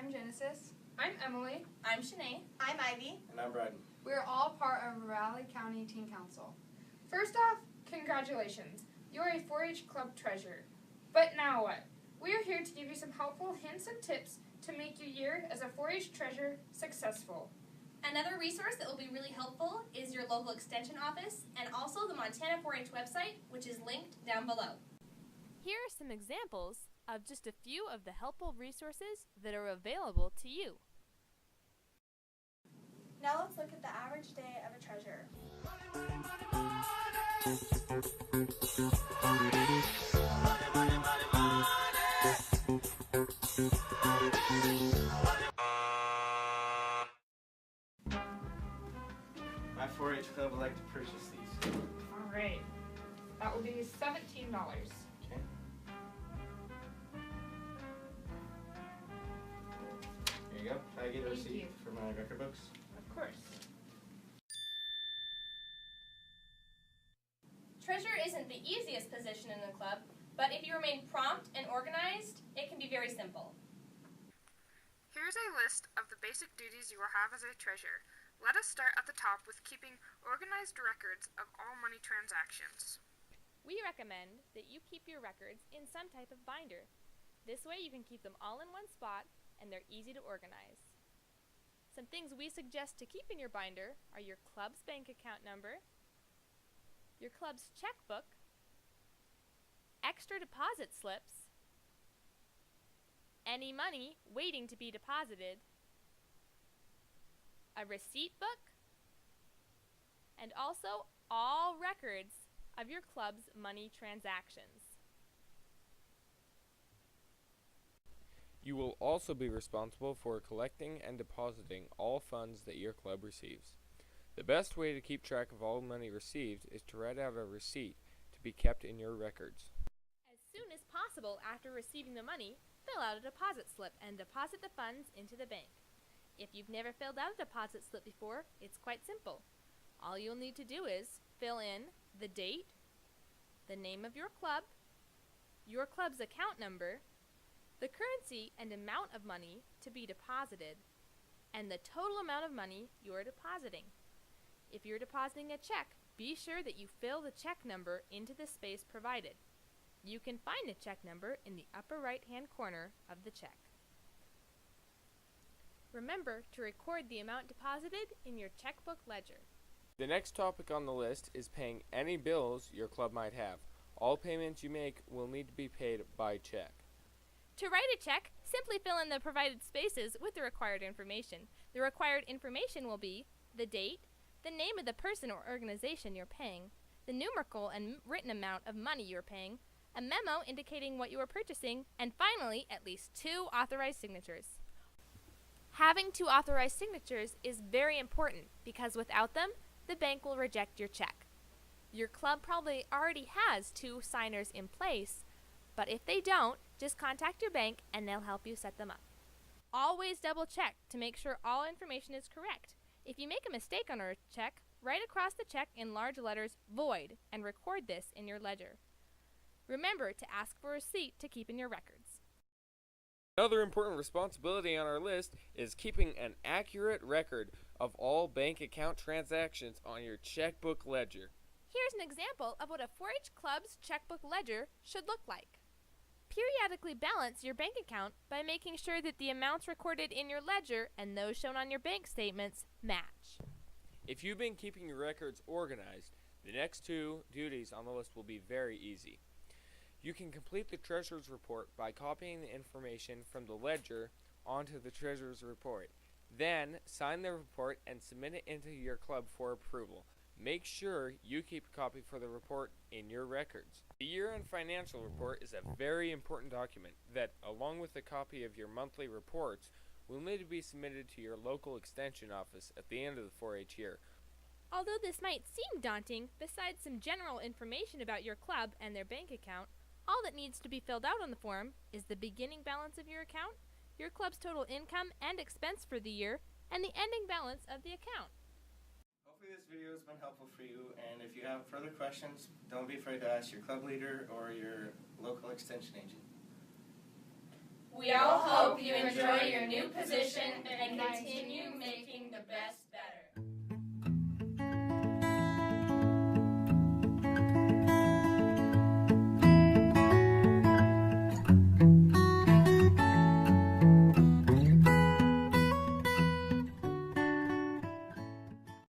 I'm Genesis. I'm Emily. I'm Shanae. I'm Ivy. And I'm Bryden. We are all part of Ravalli County Teen Council. First off, congratulations. You are a 4-H club treasurer. But now what? We are here to give you some helpful hints and tips to make your year as a 4-H treasurer successful. Another resource that will be really helpful is your local extension office and also the Montana 4-H website, which is linked down below. Here are some examples of just a few of the helpful resources that are available to you. Now let's look at the average day of a treasurer. My 4-H club would like to purchase these. All right. That will be $17. Okay. Here you go. Can I get a Thank receipt you. for my record books? Of course. Treasurer isn't the easiest position in the club, but if you remain prompt and organized, it can be very simple. Here's a list of the basic duties you will have as a treasurer. Let us start at the top with keeping organized records of all money transactions. We recommend that you keep your records in some type of binder. This way you can keep them all in one spot and they're easy to organize. Some things we suggest to keep in your binder are your club's bank account number, your club's checkbook, extra deposit slips, any money waiting to be deposited, a receipt book, and also all records of your club's money transactions. You will also be responsible for collecting and depositing all funds that your club receives. The best way to keep track of all money received is to write out a receipt to be kept in your records. As soon as possible after receiving the money, fill out a deposit slip and deposit the funds into the bank. If you've never filled out a deposit slip before, it's quite simple. All you'll need to do is fill in the date, the name of your club's account number, the currency and amount of money to be deposited, and the total amount of money you are depositing. If you're depositing a check, be sure that you fill the check number into the space provided. You can find the check number in the upper right-hand corner of the check. Remember to record the amount deposited in your checkbook ledger. The next topic on the list is paying any bills your club might have. All payments you make will need to be paid by check. To write a check, simply fill in the provided spaces with the required information. The required information will be the date, the name of the person or organization you're paying, the numerical and written amount of money you're paying, a memo indicating what you are purchasing, and finally, at least 2 authorized signatures. Having 2 authorized signatures is very important because without them, the bank will reject your check. Your club probably already has 2 signers in place, but if they don't, just contact your bank and they'll help you set them up. Always double check to make sure all information is correct. If you make a mistake on a check, write across the check in large letters "void" and record this in your ledger. Remember to ask for a receipt to keep in your records. Another important responsibility on our list is keeping an accurate record of all bank account transactions on your checkbook ledger. Here's an example of what a 4-H club's checkbook ledger should look like. Periodically balance your bank account by making sure that the amounts recorded in your ledger and those shown on your bank statements match. If you've been keeping your records organized, the next 2 duties on the list will be very easy. You can complete the treasurer's report by copying the information from the ledger onto the treasurer's report. Then, sign the report and submit it into your club for approval. Make sure you keep a copy for the report in your records. The year-end financial report is a very important document that, along with a copy of your monthly reports, will need to be submitted to your local extension office at the end of the 4-H year. Although this might seem daunting, besides some general information about your club and their bank account, all that needs to be filled out on the form is the beginning balance of your account, your club's total income and expense for the year, and the ending balance of the account. Hopefully this video has been helpful for you, and if you have further questions, don't be afraid to ask your club leader or your local extension agent. We all hope you enjoy your new position and continue making the best